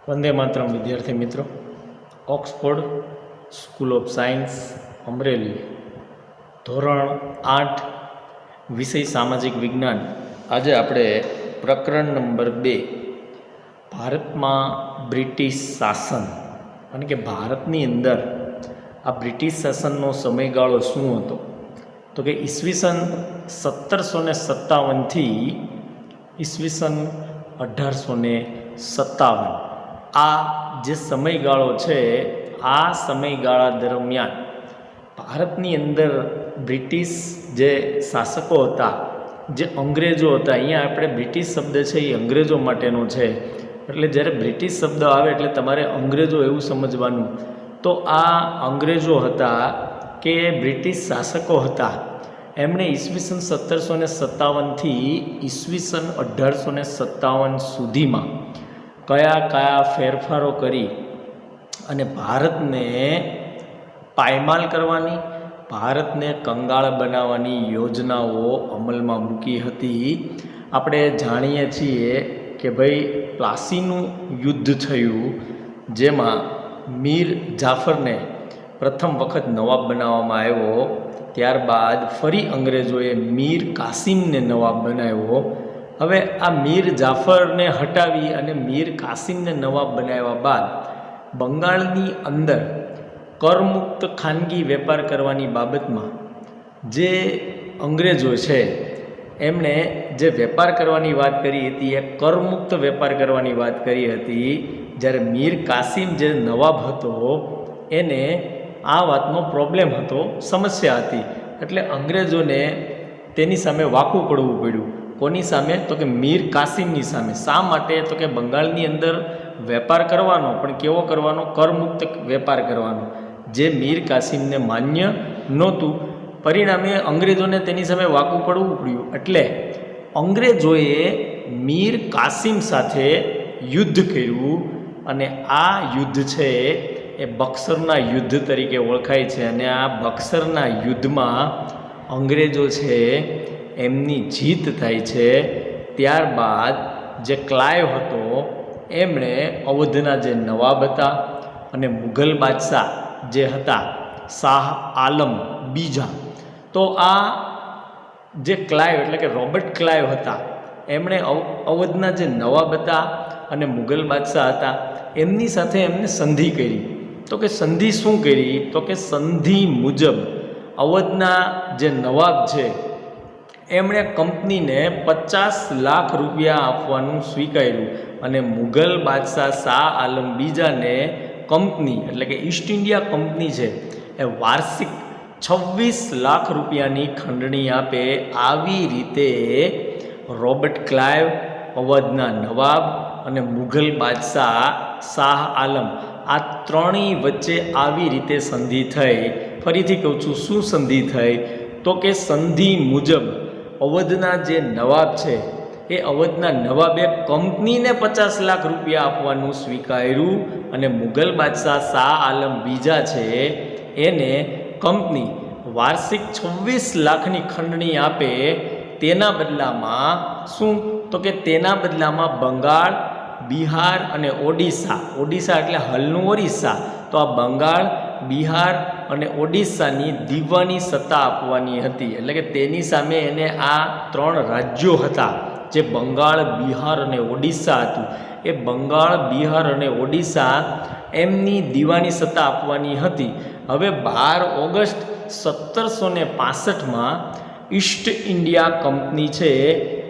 વંદે માતરમ વિદ્યાર્થી મિત્રો, Oxford school of science Amreli, ધોરણ 8, વિષય સામાજિક વિજ્ઞાન. આજે આપણે પ્રકરણ નંબર 2 ભારતમાં બ્રિટિશ શાસન અને કે ભારતની અંદર આ બ્રિટિશ શાસનનો સમયગાળો શું હતો, તો કે ઈસવીસન 1757થી ઈસવીસન 1857 આ જે સમયગાળો છે, આ સમયગાળા દરમિયાન ભારતની અંદર બ્રિટિશ જે શાસકો હતા, જે અંગ્રેજો હતા, અહીંયા આપણે બ્રિટિશ શબ્દ છે એ અંગ્રેજો માટેનો છે, એટલે જ્યારે બ્રિટિશ શબ્દ આવે એટલે તમારે અંગ્રેજો એવું સમજવાનું. તો આ અંગ્રેજો હતા કે બ્રિટિશ શાસકો હતા, એમણે ઈસવીસન 1757થી ઈસવીસન 1857 સુધીમાં કયા કયા ફેરફારો કરી અને ભારતને પાયમાલ કરવાની, ભારતને કંગાળ બનાવવાની યોજનાઓ અમલમાં મૂકી હતી. આપણે જાણીએ છીએ કે ભાઈ પ્લાસીનું યુદ્ધ થયું, જેમાં મીર જાફરને પ્રથમ વખત નવાબ બનાવવામાં આવ્યો. ત્યારબાદ ફરી અંગ્રેજોએ મીર કાસિમને નવાબ બનાવ્યો. હવે આ મીર જાફરને હટાવી અને મીર કાસિમને નવાબ બનાવ્યા બાદ બંગાળની અંદર કરમુક્ત ખાનગી વેપાર કરવાની બાબતમાં જે અંગ્રેજો છે એમણે જે વેપાર કરવાની વાત કરી હતી, એ કરમુક્ત વેપાર કરવાની વાત કરી હતી. જ્યારે મીર કાસિમ જે નવાબ હતો એને આ વાતનો પ્રોબ્લેમ હતો, સમસ્યા હતી, એટલે અંગ્રેજોને તેની સામે વાકું પડવું પડ્યું. કોની સામે? તો કે મીર કાસિમની સામે. શા માટે? તો કે બંગાળની અંદર વેપાર કરવાનો, પણ કેવો કરવાનો? કરમુક્ત વેપાર કરવાનો, જે મીર કાસિમને માન્ય નહોતું. પરિણામે અંગ્રેજોને તેની સામે વાકું પડવું પડ્યું. એટલે અંગ્રેજોએ મીર કાસિમ સાથે યુદ્ધ કર્યું અને આ યુદ્ધ છે એ બક્સરના યુદ્ધ તરીકે ઓળખાય છે. અને આ બક્સરના યુદ્ધમાં અંગ્રેજો છે એમની જીત થાય છે. ત્યારબાદ જે ક્લાઇવ હતો એમણે અવધના જે નવાબ હતા અને મુઘલ બાદશાહ જે હતા શાહ આલમ બીજા, તો આ જે ક્લાઇવ એટલે કે રોબર્ટ ક્લાઇવ હતા, એમણે અવધના જે નવાબ હતા અને મુઘલ બાદશાહ હતા એમની સાથે એમને સંધિ કરી. તો કે સંધિ શું કરી? તો કે સંધિ મુજબ અવધના જે નવાબ છે એમણે કંપનીને 50 લાખ રૂપિયા આપવાનું સ્વીકાર્યું અને મુઘલ બાદશાહ શાહ આલમ બીજાને કંપની એટલે કે ઈસ્ટ ઇન્ડિયા કંપની છે એ વાર્ષિક 26 લાખ રૂપિયાની ખંડણી આપે. આવી રીતે રોબર્ટ ક્લાઇવ, અવધના નવાબ અને મુઘલ બાદશાહ શાહ આલમ આ ત્રણેય વચ્ચે આવી રીતે સંધિ થઈ. ફરીથી કહું છું, શું સંધિ થઈ? તો કે સંધિ મુજબ અવધના જે નવાબ છે એ અવધના નવાબે કંપનીને 50 લાખ રૂપિયા આપવાનું સ્વીકાર્યું અને મુઘલ બાદશાહ શાહ આલમ બીજા છે એને કંપની વાર્ષિક 26 લાખની ખંડણી આપે. તેના બદલામાં શું? તો કે તેના બદલામાં બંગાળ, બિહાર અને ઓડિશા, ઓડિશા એટલે હાલનું ઓરિસ્સા, તો આ બંગાળ, બિહાર અને ઓડિશાની દીવાની સત્તા આપવાની હતી. એટલે કે તેની સામે એને આ 3 રાજ્યો હતા, જે બંગાળ, બિહાર અને ઓડિશા હતું, એ બંગાળ, બિહાર અને ઓડિશા એમની દીવાની સત્તા આપવાની હતી. હવે 12 ઓગસ્ટ 1765માં ઈસ્ટ ઇન્ડિયા કંપની છે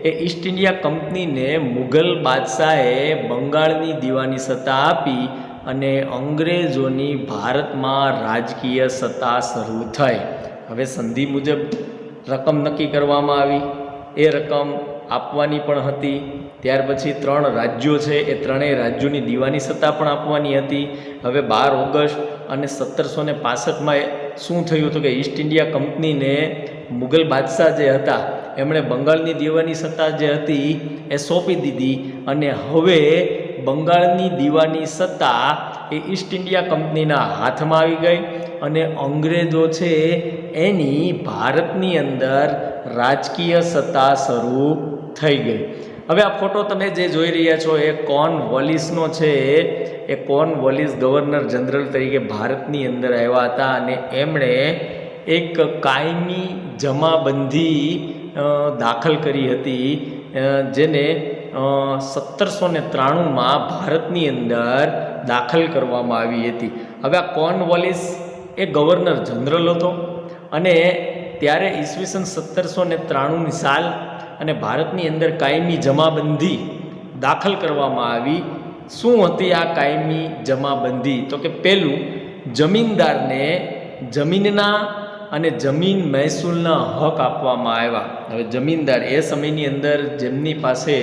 એ ઈસ્ટ ઇન્ડિયા કંપનીને મુઘલ બાદશાહે બંગાળની દીવાની સત્તા આપી અને અંગ્રેજોની ભારતમાં રાજકીય સત્તા શરૂ થઈ. હવે સંધિ મુજબ રકમ નક્કી કરવામાં આવી, એ રકમ આપવાની પણ હતી. ત્યાર પછી 3 રાજ્યો છે એ ત્રણેય રાજ્યોની દીવાની સત્તા પણ આપવાની હતી. હવે 12 ઓગસ્ટ અને 1765માં શું થયું? તો કે ઈસ્ટ ઇન્ડિયા કંપનીને મુઘલ બાદશાહ જે હતા એમણે બંગાળની દીવાની સત્તા જે હતી એ સોંપી દીધી અને હવે બંગાળની દીવાની સત્તા એ ઈસ્ટ ઇન્ડિયા કંપનીના હાથમાં આવી ગઈ અને અંગ્રેજો છે એની ભારતની અંદર રાજકીય સત્તા શરૂ થઈ ગઈ. હવે આ ફોટો તમે જે જોઈ રહ્યા છો એ કોર્નવોલિસનો છે. એ કોર્નવોલિસ ગવર્નર જનરલ તરીકે ભારતની અંદર આવ્યા હતા અને એમણે એક કાયમી જમાબંધી દાખલ કરી હતી, જેને 1793માં ભારતની અંદર દાખલ કરવામાં આવી હતી. હવે આ કોર્નવોલિસ એ ગવર્નર જનરલ હતો અને ત્યારે ઈસવીસન 1793ની સાલ અને ભારતની અંદર કાયમી જમાબંધી દાખલ કરવામાં આવી. શું હતી આ કાયમી જમાબંધી? તો કે પહેલું, જમીનદારને જમીનના અને જમીન મહેસૂલના હક આપવામાં આવ્યા. હવે જમીનદાર એ સમયની અંદર જેમની પાસે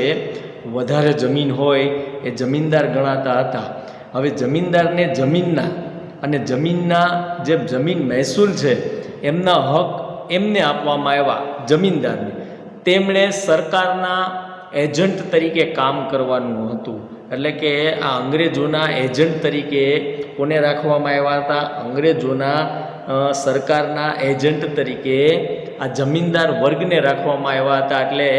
વધારે જમીન હોય એ જમીનદાર ગણાતા હતા. હવે જમીનદારને જમીનના અને જમીનના જે જમીન મહેસૂલ છે એમના હક એમને આપવામાં આવ્યા, જમીનદારને. તેમણે સરકારના એજન્ટ તરીકે કામ કરવાનું હતું. એટલે કે આ અંગ્રેજોના એજન્ટ તરીકે કોને રાખવામાં આવ્યા હતા? અંગ્રેજોના સરકારના એજન્ટ તરીકે આ જમીનદાર વર્ગને રાખવામાં આવ્યા હતા. એટલે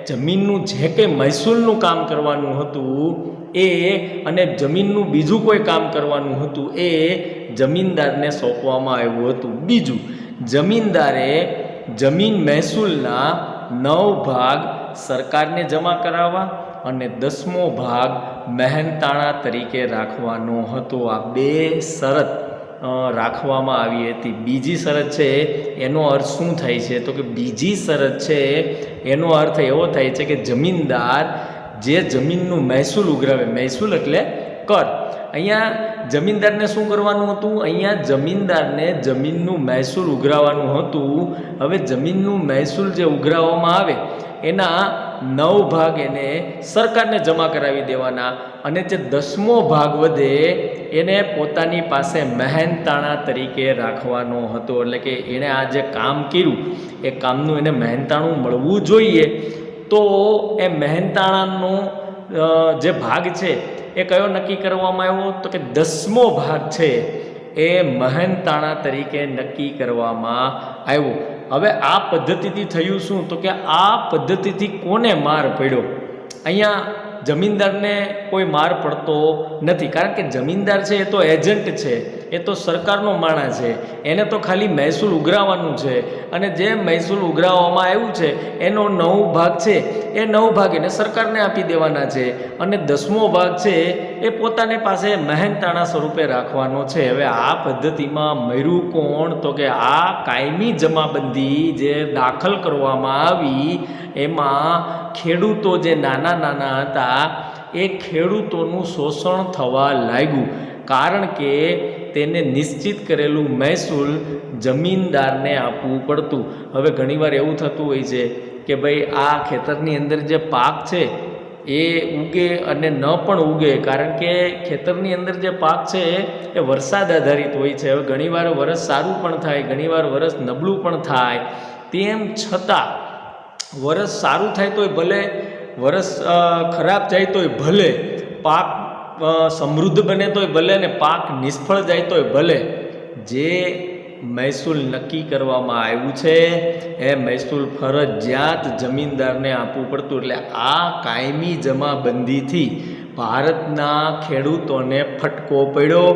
જમીનનું જે કંઈ મહેસૂલનું કામ કરવાનું હતું એ અને જમીનનું બીજું કોઈ કામ કરવાનું હતું એ જમીનદારને સોંપવામાં આવ્યું હતું. બીજું, જમીનદારે જમીન મહેસૂલના 9 ભાગ સરકારને જમા કરાવવા અને 10મો ભાગ મહેનતાણા તરીકે રાખવાનો હતો. આ 2 શરત રાખવામાં આવી હતી. બીજી શરત છે એનો અર્થ શું થાય છે? તો કે બીજી શરત છે એનો અર્થ એવો થાય છે કે જમીનદાર જે જમીનનું મહેસૂલ ઉઘરાવે, મહેસૂલ એટલે કર. અહીંયા જમીનદારને શું કરવાનું હતું? અહીંયા જમીનદારને જમીનનું મહેસૂલ ઉઘરાવવાનું હતું. હવે જમીનનું મહેસૂલ જે ઉઘરાવવામાં આવે એના 9 ભાગ એને સરકારને જમા કરાવી દેવાના અને જે 10મો ભાગ વધે એને પોતાની પાસે મહેનતાણા તરીકે રાખવાનો હતો. એટલે કે એણે આ જે કામ કર્યું એ કામનું એને મહેનતાણું મળવું જોઈએ. તો એ મહેનતાણાનો જે ભાગ છે એ કયો નક્કી કરવામાં આવ્યો? તો કે 10મો ભાગ છે એ મહેનતાણા તરીકે નક્કી કરવામાં આવ્યો. હવે આ પદ્ધતિથી થયું શું? તો કે આ પદ્ધતિથી કોને માર પડ્યો? અહીંયા જમીનદારને કોઈ માર પડતો નથી, કારણ કે જમીનદાર છે એ તો એજન્ટ છે, એ તો સરકારનો માણસ છે, એને તો ખાલી મહેસૂલ ઉઘરાવવાનું છે અને જે મહેસૂલ ઉઘરાવવામાં આવ્યું છે એનો 9 ભાગ છે એ 9 ભાગ એને સરકારને આપી દેવાના છે અને 10મો ભાગ છે એ પોતાને પાસે મહેનતાણા સ્વરૂપે રાખવાનો છે. હવે આ પદ્ધતિમાં મર્યું કોણ? તો કે આ કાયમી જમાબંધી જે દાખલ કરવામાં આવી એમાં ખેડૂતો જે નાના નાના હતા એ ખેડૂતોનું શોષણ થવા લાગ્યું, કારણ કે તેને નિશ્ચિત કરેલું મહેસૂલ જમીનદારને આપવું પડતું. હવે ઘણીવાર એવું થતું હોય છે કે ભાઈ આ ખેતરની અંદર જે પાક છે એ ઉગે અને ન પણ ઉગે, કારણ કે ખેતરની અંદર જે પાક છે એ વરસાદ આધારિત હોય છે. હવે ઘણીવાર વરસ સારું પણ થાય, ઘણીવાર વરસ નબળું પણ થાય. તેમ છતાં વરસ સારું થાય તોય ભલે, વરસ ખરાબ જાય તોય ભલે, પાક સમૃદ્ધ બને તોય ભલે ને પાક નિષ્ફળ જાય તોય ભલે, જે મહેસૂલ નક્કી કરવામાં આવ્યું છે એ મહેસૂલ ફરજિયાત જમીનદારને આપવું પડતું. એટલે આ કાયમી જમાબંધીથી ભારતના ખેડૂતોને ફટકો પડ્યો.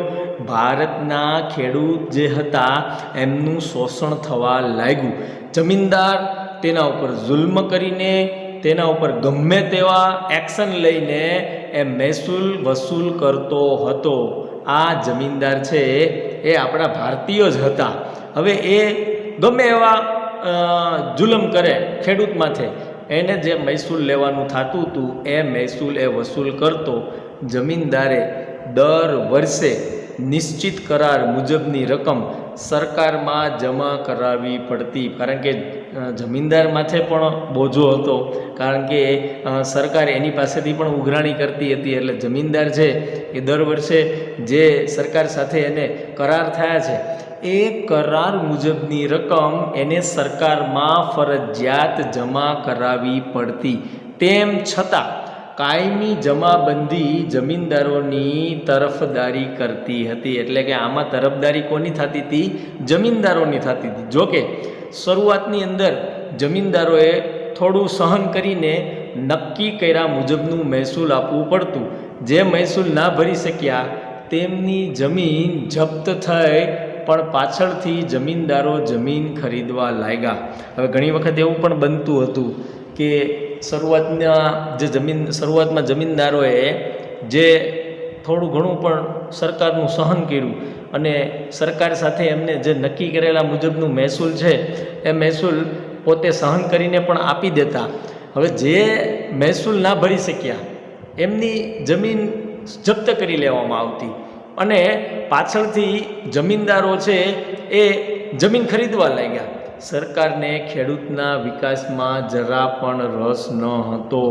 ભારતના ખેડૂત જે હતા એમનું શોષણ થવા લાગ્યું. જમીનદાર તેના ઉપર જુલ્મ કરીને, તેના ઉપર ગમે તેવા એક્શન લઈને એ મહેસૂલ વસૂલ કરતો હતો. આ જમીનદાર છે એ આપણા ભારતીયો જ હતા. હવે એ ગમે એવા જુલમ કરે ખેડૂત માથે, એને જે મહેસૂલ લેવાનું થતું હતું એ મહેસૂલ એ વસૂલ કરતો. જમીનદારે દર વર્ષે નિશ્ચિત કરાર મુજબની રકમ સરકારમાં જમા કરાવવી પડતી, કારણ કે જમીનદાર માથે પણ બોજો હતો, કારણ કે સરકાર એની પાસેથી પણ ઉઘરાણી કરતી હતી. એટલે જમીનદાર છે એ દર વર્ષે જે સરકાર સાથે એને કરાર થયા છે એ કરાર મુજબની રકમ એને સરકારમાં ફરજિયાત જમા કરાવવી પડતી. તેમ છતાં કાયમી જમાબંધી જમીનદારોની તરફદારી કરતી હતી. એટલે કે આમાં તરફદારી કોની થતી હતી? જમીનદારોની થતી હતી. જોકે શરૂઆતની અંદર જમીનદારોએ થોડું સહન કરીને નક્કી કર્યા મુજબનું મહેસૂલ આપવું પડતું. જે મહેસૂલ ના ભરી શક્યા તેમની જમીન જપ્ત થઈ, પણ પાછળથી જમીનદારો જમીન ખરીદવા લાગ્યા. હવે ઘણી વખત એવું પણ બનતું હતું કે શરૂઆતમાં જમીનદારોએ જે થોડું ઘણું પણ સરકારનું સહન કર્યું અને સરકાર સાથે એમને જે નક્કી કરેલા મુજબનું મહેસૂલ છે એ મહેસૂલ પોતે સહન કરીને પણ આપી દેતા. હવે જે મહેસૂલ ના ભરી શક્યા એમની જમીન જપ્ત કરી લેવામાં આવતી અને પાછળથી જમીનદારો છે એ જમીન ખરીદવા લાગ્યા. સરકારને ખેડૂતના વિકાસમાં જરા પણ રસ ન હતો.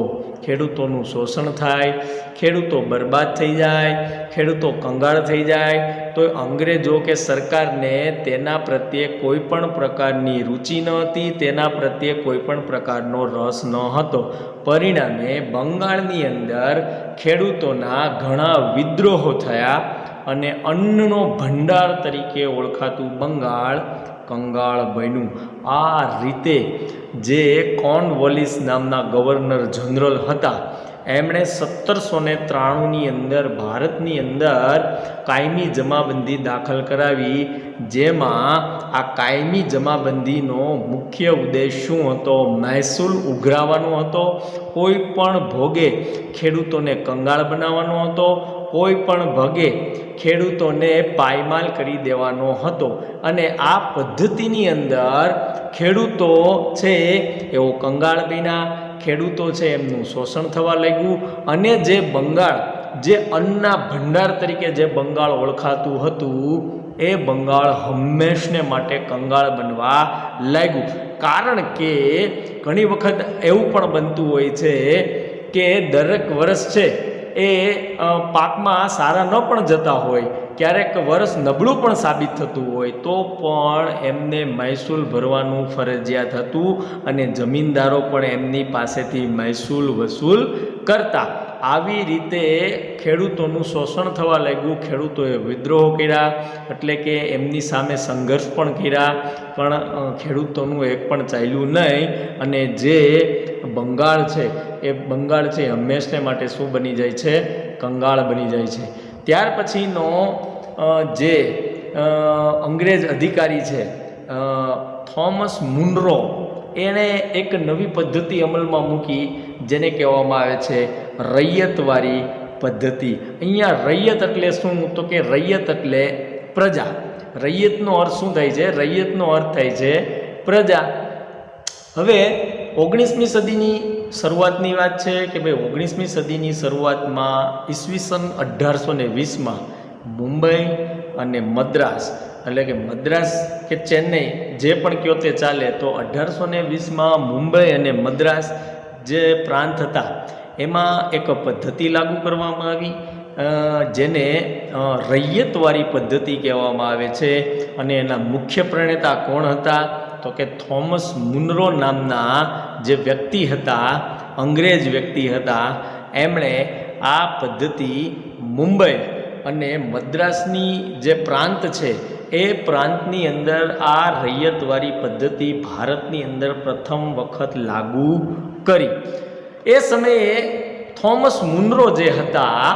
ખેડૂતોનું શોષણ થાય, ખેડૂતો બરબાદ થઈ જાય, ખેડૂતો કંગાળ થઈ જાય, તો અંગ્રેજો કે સરકારને તેના પ્રત્યે કોઈ પણ પ્રકારની રુચિ ન હતી, તેના પ્રત્યે કોઈ પણ પ્રકારનો રસ ન હતો. પરિણામે બંગાળની અંદર ખેડૂતોના ઘણા વિદ્રોહો થયા અને અન્નનો ભંડાર તરીકે ઓળખાતું બંગાળ કંગાળ બન્યું. આ રીતે જે કોર્નવોલિસ નામના ગવર્નર જનરલ હતા એમણે 1793ની અંદર ભારતની અંદર કાયમી જમાબંધી દાખલ કરાવી, જેમાં આ કાયમી જમાબંધીનો મુખ્ય ઉદ્દેશ શું હતો? મહેસૂલ ઉઘરાવવાનો હતો, કોઈ પણ ભોગે ખેડૂતોને કંગાળ બનાવવાનો હતો, કોઈ પણ ભોગે ખેડૂતોને પાયમાલ કરી દેવાનો હતો. અને આ પદ્ધતિની અંદર ખેડૂતો છે એવો કંગાળ બન્યા, ખેડૂતો છે એમનું શોષણ થવા લાગ્યું અને જે બંગાળ, જે અન્નના ભંડાર તરીકે જે બંગાળ ઓળખાતું હતું એ બંગાળ હંમેશને માટે કંગાળ બનવા લાગ્યું. કારણ કે ઘણી વખત એવું પણ બનતું હોય છે કે દરેક વર્ષ છે એ પાકમાં સારા ન પણ જતા હોય, ક્યારેક વર્ષ નબળું પણ સાબિત થતું હોય, તો પણ એમને મહેસૂલ ભરવાનું ફરજિયાત હતું અને જમીનદારો પણ એમની પાસેથી મહેસૂલ વસૂલ કરતા. આવી રીતે ખેડૂતોનું શોષણ થવા લાગ્યું, ખેડૂતોએ વિદ્રોહ કર્યા, એટલે કે એમની સામે સંઘર્ષ પણ કર્યા, પણ ખેડૂતોનું એક પણ ચાલ્યું નહીં અને જે બંગાળ છે એ બંગાળ છે હંમેશને માટે શું બની જાય છે? કંગાળ બની જાય છે. ત્યાર પછીનો જે અંગ્રેજ અધિકારી છે થોમસ મુનરો, એણે એક નવી પદ્ધતિ અમલમાં મૂકી જેને કહેવામાં આવે છે રૈયતવારી પદ્ધતિ. અહીંયા રૈયત એટલે શું? તો કે રૈયત એટલે પ્રજા. રૈયતનો અર્થ શું થાય છે? રૈયતનો અર્થ થાય છે પ્રજા. હવે 19મી સદીની શરૂઆતની વાત છે કે ભાઈ 19મી સદીની શરૂઆતમાં ઈસવીસન 1820માં મુંબઈ અને મદ્રાસ, એટલે કે મદ્રાસ કે ચેન્નઈ જે પણ કહો તે ચાલે, તો 1820માં મુંબઈ અને મદ્રાસ જે પ્રાંત હતા એમાં એક પદ્ધતિ લાગુ કરવામાં આવી જેને રૈયતવારી પદ્ધતિ કહેવામાં આવે છે. અને એના મુખ્ય પ્રણેતા કોણ હતા? તો કે થોમસ મુનરો નામના જે વ્યક્તિ હતા, અંગ્રેજ વ્યક્તિ હતા, એમણે આ પદ્ધતિ મુંબઈ અને મદ્રાસની જે પ્રાંત છે એ પ્રાંતની અંદર આ રૈયતવારી પદ્ધતિ ભારતની અંદર પ્રથમ વખત લાગુ કરી. એ સમયે થોમસ મુનરો જે હતા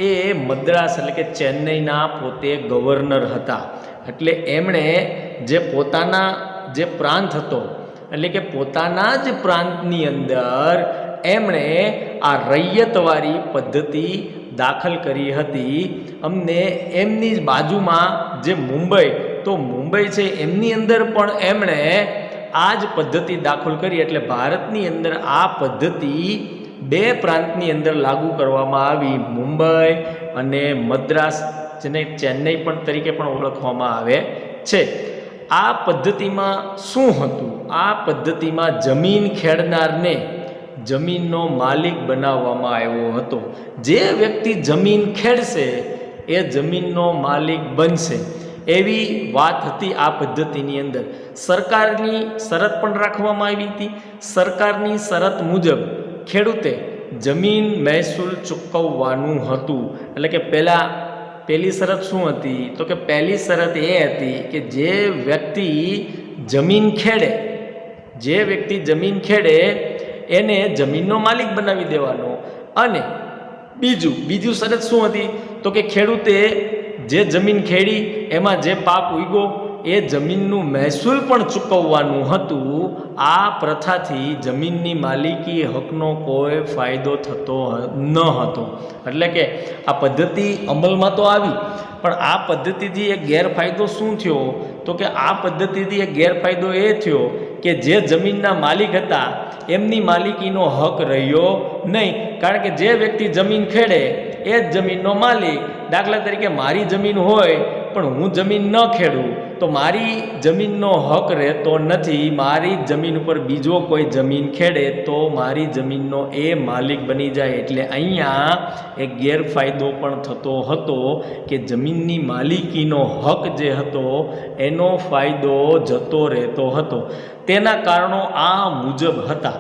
એ મદ્રાસ એટલે કે ચેન્નઈના પોતે ગવર્નર હતા. એટલે એમણે જે પોતાના જે પ્રાંત હતો એટલે કે પોતાના જ પ્રાંતની અંદર એમણે આ રૈયતવારી પદ્ધતિ દાખલ કરી હતી. અમને એમની જ બાજુમાં જે મુંબઈ, તો મુંબઈ છે એમની અંદર પણ એમણે આ જ પદ્ધતિ દાખલ કરી. એટલે ભારતની અંદર આ પદ્ધતિ બે પ્રાંતની અંદર લાગુ કરવામાં આવી, મુંબઈ અને મદ્રાસ, જેને ચેન્નઈ પણ તરીકે પણ ઓળખવામાં આવે છે. આ પદ્ધતિમાં શું હતું? આ પદ્ધતિમાં જમીન ખેડનારને જમીનનો માલિક બનાવવામાં આવ્યો હતો. જે વ્યક્તિ જમીન ખેડશે એ જમીનનો માલિક બનશે, એવી વાત હતી આ પદ્ધતિની અંદર. સરકારની શરત પણ રાખવામાં આવી હતી. સરકારની શરત મુજબ ખેડૂતે જમીન મહેસૂલ ચૂકવવાનું હતું. એટલે કે પહેલી શરત શું હતી? તો કે પહેલી શરત એ હતી કે જે વ્યક્તિ જમીન ખેડે એને જમીનનો માલિક બનાવી દેવાનો. અને બીજું શરત શું હતી? તો કે ખેડૂતે જે જમીન ખેડી એમાં જે પાક ઉગ્યો એ જમીનનું મહેસૂલ પણ ચૂકવવાનું હતું. આ પ્રથાથી જમીનની માલિકી હકનો કોઈ ફાયદો થતો ન હતો. એટલે કે આ પદ્ધતિ અમલમાં તો આવી, પણ આ પદ્ધતિથી એક ગેરફાયદો શું થયો? તો કે આ પદ્ધતિથી એક ગેરફાયદો એ થયો કે જે જમીનના માલિક હતા એમની માલિકીનો હક રહ્યો નહીં. કારણ કે જે વ્યક્તિ જમીન ખેડે એ જ જમીનનો માલિક. દાખલા તરીકે મારી જમીન હોય પણ હું જમીન ન ખેડું તો મારી જમીનનો હક રહેતો નથી. મારી જમીન ઉપર બીજો કોઈ જમીન ખેડે તો મારી જમીનનો એ માલિક બની જાય. એટલે અહીંયા એક ગેરફાયદો પણ થતો હતો કે જમીનની માલિકીનો હક જે હતો એનો ફાયદો જતો રહેતો હતો. તેના કારણો આ મુજબ હતા.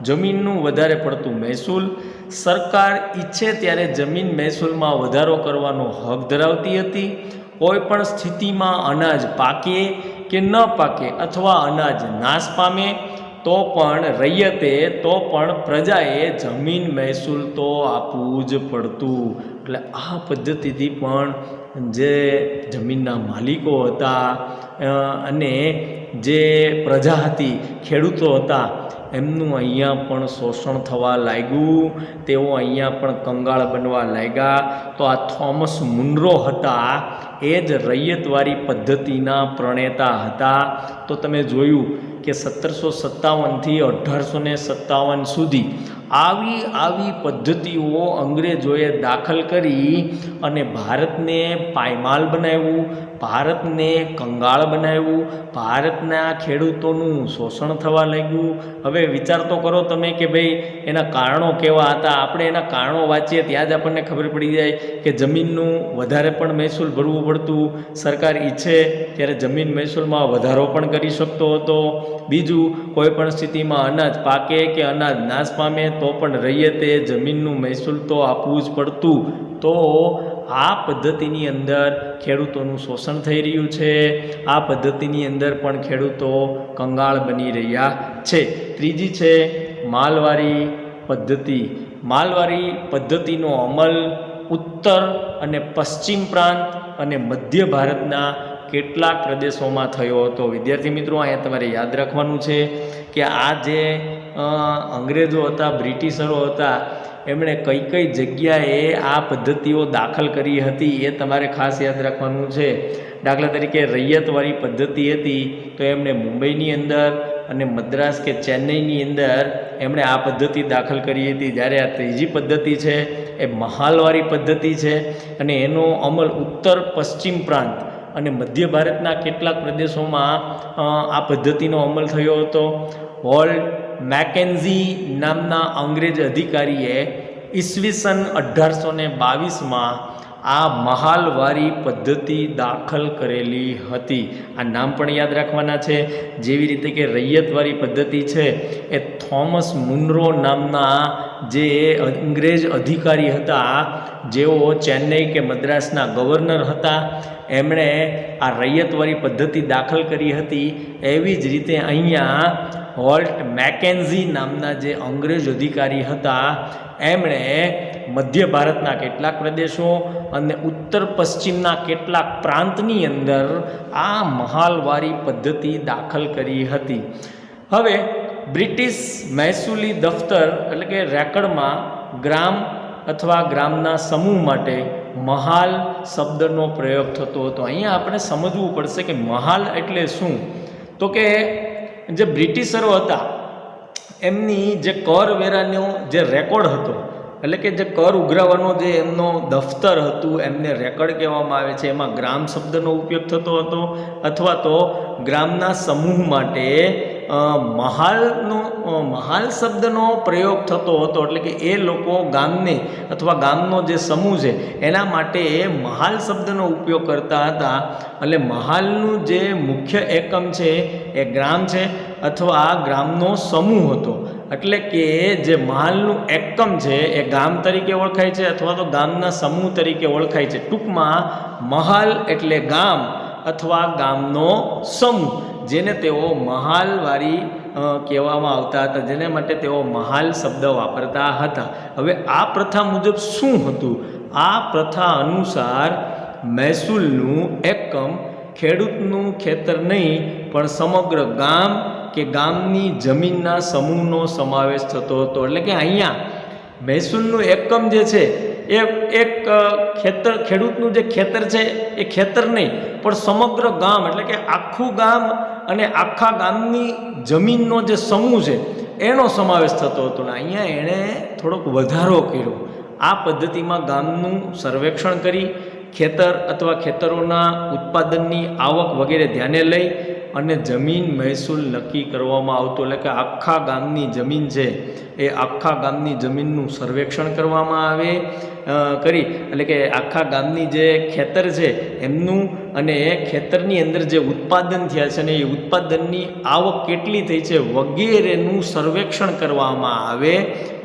જમીનનું વધારે પડતું મહેસૂલ. સરકાર ઈચ્છે ત્યારે જમીન મહેસૂલમાં વધારો કરવાનો હક ધરાવતી હતી. કોઈ પણ સ્થિતિમાં અનાજ પાકે કે ન પાકે અથવા અનાજ નાશ પામે તો પણ રૈયતે તો પણ પ્રજાએ જમીન મહેસૂલ તો આપવું જ પડતું. એટલે આ પદ્ધતિથી પણ જે જમીનના માલિકો હતા અને જે પ્રજા હતી, ખેડૂતો હતા, એમનું અહીંયા પણ શોષણ થવા લાગ્યું. તેઓ અહીંયા પણ કંગાળ બનવા લાગ્યા. તો આ થોમસ મુનરો હતા એ જ રૈયતવારી પદ્ધતિના પ્રણેતા હતા. તો તમે જોયું કે 1757થી 1857 સુધી આવી પદ્ધતિઓ અંગ્રેજોએ દાખલ કરી અને ભારતને પાયમાલ બનાવ્યું, ભારતને કંગાળ બનાવ્યું, ભારતના ખેડૂતોનું શોષણ થવા લાગ્યું. હવે વિચાર તો કરો તમે કે ભાઈ એના કારણો કેવા હતા. આપણે એના કારણો વાંચીએ ત્યાં જ આપણને ખબર પડી જાય કે જમીનનું વધારે પણ મહેસૂલ ભરવું પડતું. સરકાર ઈચ્છે ત્યારે જમીન મહેસૂલમાં વધારો પણ કરી શકતો હતો. બીજું, કોઈ પણ સ્થિતિમાં અનાજ પાકે કે અનાજ નાશ પામે તો પણ રૈયતે જમીનનું મહેસૂલ તો આપવું જ પડતું. તો આ પદ્ધતિની અંદર ખેડૂતોનું શોષણ થઈ રહ્યું છે. આ પદ્ધતિની અંદર પણ ખેડૂતો કંગાળ બની રહ્યા છે. ત્રીજી છે માલવારી પદ્ધતિ. માલવારી પદ્ધતિનો અમલ ઉત્તર અને પશ્ચિમ પ્રાંત અને મધ્ય ભારતના કેટલાક પ્રદેશોમાં થયો હતો. વિદ્યાર્થી મિત્રો, અહીંયા તમારે યાદ રાખવાનું છે કે આ જે અંગ્રેજો હતા, બ્રિટિશરો હતા, એમણે કઈ કઈ જગ્યાએ આ પદ્ધતિઓ દાખલ કરી હતી એ તમારે ખાસ યાદ રાખવાનું છે. દાખલા તરીકે રૈયતવારી પદ્ધતિ હતી તો એમણે મુંબઈની અંદર અને મદ્રાસ કે ચેન્નઈની અંદર એમણે આ પદ્ધતિ દાખલ કરી હતી. જ્યારે આ ત્રીજી પદ્ધતિ છે એ મહાલવારી પદ્ધતિ છે અને એનો અમલ ઉત્તર પશ્ચિમ પ્રાંત અને મધ્ય ભારતના કેટલાક પ્રદેશોમાં આ પદ્ધતિનો અમલ થયો હતો. વોલ્ટ મેકેન્ઝી નામના અંગ્રેજ અધિકારીએ ઈસવીસન 1822માં આ મહાલવારી પદ્ધતિ દાખલ કરેલી હતી. આ નામ પણ યાદ રાખવાના છે. જેવી રીતે કે રૈયતવારી પદ્ધતિ છે એ થોમસ મુનરો નામના જે અંગ્રેજ અધિકારી હતા, જેઓ ચેન્નઈ કે મદ્રાસના ગવર્નર હતા, એમણે આ રૈયતવારી પદ્ધતિ દાખલ કરી હતી. એવી જ રીતે અહીંયા વોલ્ટ મેકેન્ઝી નામના જે અંગ્રેજ અધિકારી હતા, એમણે મધ્ય ભારતના કેટલાક પ્રદેશો અને ઉત્તર પશ્ચિમના કેટલાક પ્રાંતની અંદર આ મહાલવારી પદ્ધતિ દાખલ કરી હતી. હવે બ્રિટિશ મહેસૂલી દફતર એટલે કે રેકર્ડમાં ગ્રામ અથવા ગ્રામના સમૂહ માટે મહાલ શબ્દનો પ્રયોગ થતો હતો. અહીંયા આપણે સમજવું પડશે કે મહાલ એટલે શું. તો કે જે બ્રિટિશરો હતા એમની જે કરવેરાનો જે રેકોર્ડ હતો, એટલે કે જે કર ઉઘરાવવાનો જે એમનો દફતર હતું, એમને રેકર્ડ કહેવામાં આવે છે. એમાં ગ્રામ શબ્દનો ઉપયોગ થતો હતો અથવા તો ગ્રામના સમૂહ માટે મહાલ શબ્દનો પ્રયોગ થતો હતો. એટલે કે એ લોકો ગામને અથવા ગામનો જે સમૂહ છે એના માટે મહાલ શબ્દનો ઉપયોગ કરતા હતા. એટલે મહાલનું જે મુખ્ય એકમ છે એ ગ્રામ છે અથવા ગ્રામનો સમૂહ હતો. એટલે કે જે મહાલનું એકમ છે એ ગામ તરીકે ઓળખાય છે અથવા તો ગામના સમૂહ તરીકે ઓળખાય છે. ટૂંકમાં મહાલ એટલે ગામ અથવા ગામનો સમૂહ, જેને તેઓ મહાલવારી કહેવામાં આવતા હતા, જેને માટે તેઓ મહાલ શબ્દ વાપરતા હતા. હવે આ પ્રથા મુજબ શું હતું? આ પ્રથા અનુસાર મહેસૂલનું એકમ ખેડૂતનું ખેતર નહીં પણ સમગ્ર ગામ કે ગામની જમીનના સમૂહનો સમાવેશ થતો હતો. એટલે કે અહીંયા મહેસૂલનું એકમ જે છે એ એક ખેડૂતનું જે ખેતર છે એ ખેતર નહીં પણ સમગ્ર ગામ, એટલે કે આખું ગામ અને આખા ગામની જમીનનો જે સમૂહ છે એનો સમાવેશ થતો હતો. ને અહીંયા એણે થોડોક વધારો કર્યો. આ પદ્ધતિમાં ગામનું સર્વેક્ષણ કરી ખેતર અથવા ખેતરોના ઉત્પાદનની આવક વગેરે ધ્યાને લઈ અને જમીન મહેસૂલ નક્કી કરવામાં આવતો. એટલે કે આખા ગામની જમીન છે એ આખા ગામની જમીનનું સર્વેક્ષણ કરવામાં આવે કરી, એટલે કે આખા ગામની જે ખેતર છે એમનું અને એ ખેતરની અંદર જે ઉત્પાદન થયા છે ને એ ઉત્પાદનની આવક કેટલી થઈ છે વગેરેનું સર્વેક્ષણ કરવામાં આવે,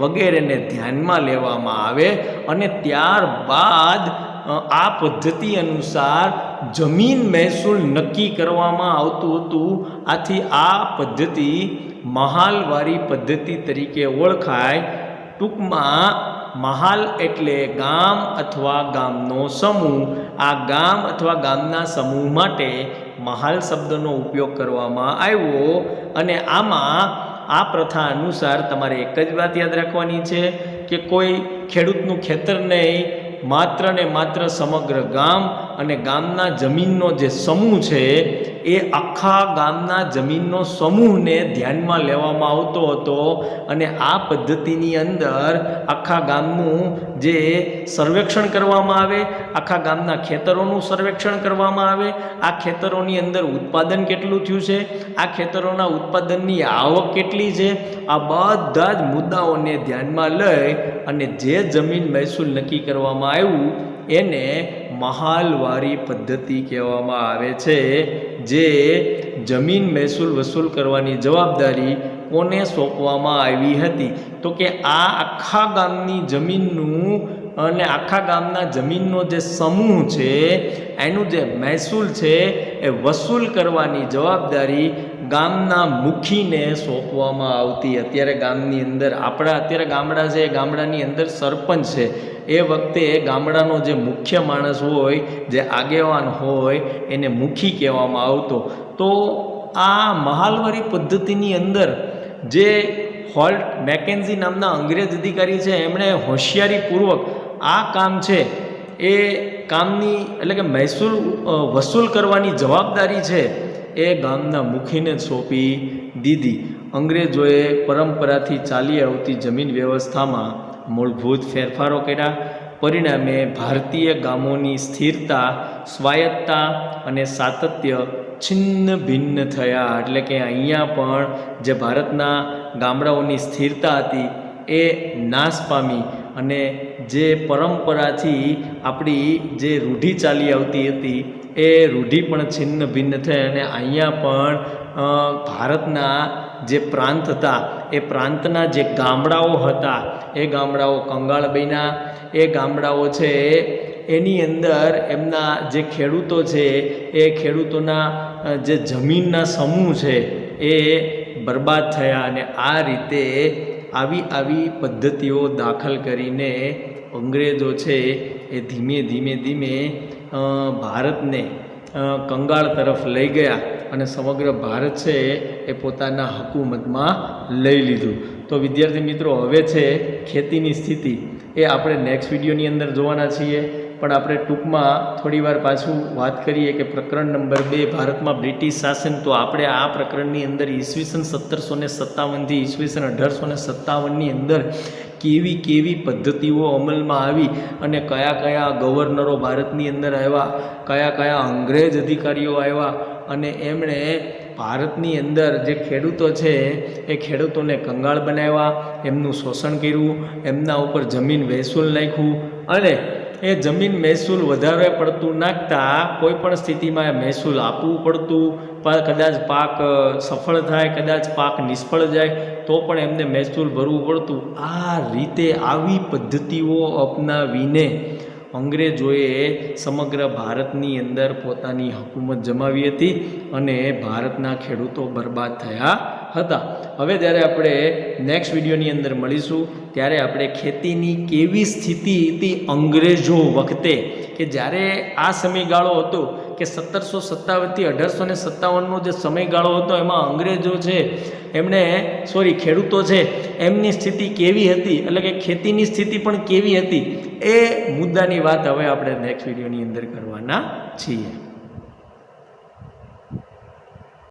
વગેરેને ધ્યાનમાં લેવામાં આવે અને ત્યારબાદ આ પદ્ધતિ અનુસાર જમીન મહેસૂલ નક્કી કરવામાં આવતું હતું. આથી આ પદ્ધતિ મહાલવારી પદ્ધતિ તરીકે ઓળખાય. ટૂંકમાં મહાલ એટલે ગામ અથવા ગામનો સમૂહ. આ ગામ અથવા ગામના સમૂહ માટે મહાલ શબ્દનો ઉપયોગ કરવામાં આવ્યો. અને આમાં આ પ્રથા અનુસાર તમારે એક જ વાત યાદ રાખવાની છે કે કોઈ ખેડૂતનું ખેતર નહીં, માત્ર ને માત્ર સમગ્ર ગામ અને ગામના જમીનનો જે સમૂહ છે એ આખા ગામના જમીનનો સમૂહને ધ્યાનમાં લેવામાં આવતો હતો. અને આ પદ્ધતિની અંદર આખા ગામનું જે સર્વેક્ષણ કરવામાં આવે, આખા ગામના ખેતરોનું સર્વેક્ષણ કરવામાં આવે, આ ખેતરોની અંદર ઉત્પાદન કેટલું થયું છે, આ ખેતરોના ઉત્પાદનની આવક કેટલી છે, આ બધા જ મુદ્દાઓને ધ્યાનમાં લઈ અને જે જમીન મહેસૂલ નક્કી કરવામાં આવ્યું એને મહાલવારી પદ્ધતિ કહેવામાં આવે છે. જે જમીન મહેસૂલ વસૂલ કરવાની જવાબદારી કોને સોંપવામાં આવી હતી? તો કે આ આખા ગામની જમીનનું અને આખા ગામના જમીનનો જે સમૂહ છે એનું જે મહેસૂલ છે એ વસૂલ કરવાની જવાબદારી ગામના મુખીને સોંપવામાં આવતી. અત્યારે ગામની અંદર આપણા અત્યારે ગામડા છે, ગામડાની અંદર સરપંચ છે, એ વખતે ગામડાનો જે મુખ્ય માણસ હોય, જે આગેવાન હોય એને મુખી કહેવામાં આવતો. તો આ મહાલવારી પદ્ધતિની અંદર જે હોલ્ટ મેકેન્ઝી નામના અંગ્રેજ અધિકારી છે એમણે હોશિયારીપૂર્વક આ કામ છે એ કામની એટલે કે મહેસૂલ વસૂલ કરવાની જવાબદારી છે એ ગામના મુખીને જ સોંપી દીધી. અંગ્રેજોએ પરંપરાથી ચાલી આવતી જમીન વ્યવસ્થામાં મૂળભૂત ફેરફારો કર્યા. પરિણામે ભારતીય ગામોની સ્થિરતા, સ્વાયત્તતા અને સાતત્ય છિન્ન ભિન્ન થયા. એટલે કે અહીંયા પણ જે ભારતના ગામડાઓની સ્થિરતા હતી એ નાશ પામી અને જે પરંપરાથી આપણી જે રૂઢિ ચાલી આવતી હતી એ રૂઢિ પણ છિન્ન ભિન્ન થઈ અને અહીંયા પણ ભારતના જે પ્રાંત હતા એ પ્રાંતના જે ગામડાઓ હતા એ ગામડાઓ કંગાળ બન્યા. એ ગામડાઓ છે એની અંદર એમના જે ખેડૂતો છે એ ખેડૂતોના જે જમીનના સમૂહ છે એ બરબાદ થયા. અને આ રીતે આવી પદ્ધતિઓ દાખલ કરીને અંગ્રેજો છે એ ધીમે ધીમે ભારતને કંગાળ તરફ લઈ ગયા અને સમગ્ર ભારત છે એ પોતાના હુકુમતમાં લઈ લીધું. તો વિદ્યાર્થી મિત્રો, હવે છે ખેતીની સ્થિતિ એ આપણે નેક્સ્ટ વિડીયોની અંદર જોવાના છીએ. પણ આપણે ટૂંકમાં થોડીવાર પાછું વાત કરીએ કે પ્રકરણ નંબર 2 ભારતમાં બ્રિટિશ શાસન. તો આપણે આ પ્રકરણની અંદર ઈસવીસન 1757થી ઈસવીસન 1857ની અંદર કેવી પદ્ધતિઓ અમલમાં આવી અને કયા ગવર્નરો ભારતની અંદર આવ્યા, કયા અંગ્રેજ અધિકારીઓ આવ્યા અને એમણે ભારતની અંદર જે ખેડૂતો છે એ ખેડૂતોને કંગાળ બનાવ્યા, એમનું શોષણ કર્યું, એમના ઉપર જમીન મહેસૂલ નાખ્યું અને એ જમીન મહેસૂલ વધારે પડતું નાખતા કોઈ પણ સ્થિતિમાં મહેસૂલ આપવું પડતું. કદાચ પાક સફળ થાય, કદાચ પાક નિષ્ફળ જાય તો પણ એમને મહેસૂલ ભરવું પડતું. આ રીતે આવી પદ્ધતિઓ અપનાવીને અંગ્રેજોએ સમગ્ર ભારતની અંદર પોતાની હુકુમત જમાવી હતી અને ભારતના ખેડૂતો બરબાદ થયા હતા. હવે જ્યારે આપણે નેક્સ્ટ વિડીયોની અંદર મળીશું ત્યારે આપણે ખેતીની કેવી સ્થિતિ હતી અંગ્રેજો વખતે, કે જ્યારે આ સમયગાળો હતો કે 1757થી 1857નો જે સમયગાળો હતો એમાં અંગ્રેજો છે ખેડૂતો છે એમની સ્થિતિ કેવી હતી, એટલે કે ખેતીની સ્થિતિ પણ કેવી હતી, એ મુદ્દાની વાત હવે આપણે નેક્સ્ટ વિડીયોની અંદર કરવાના છીએ.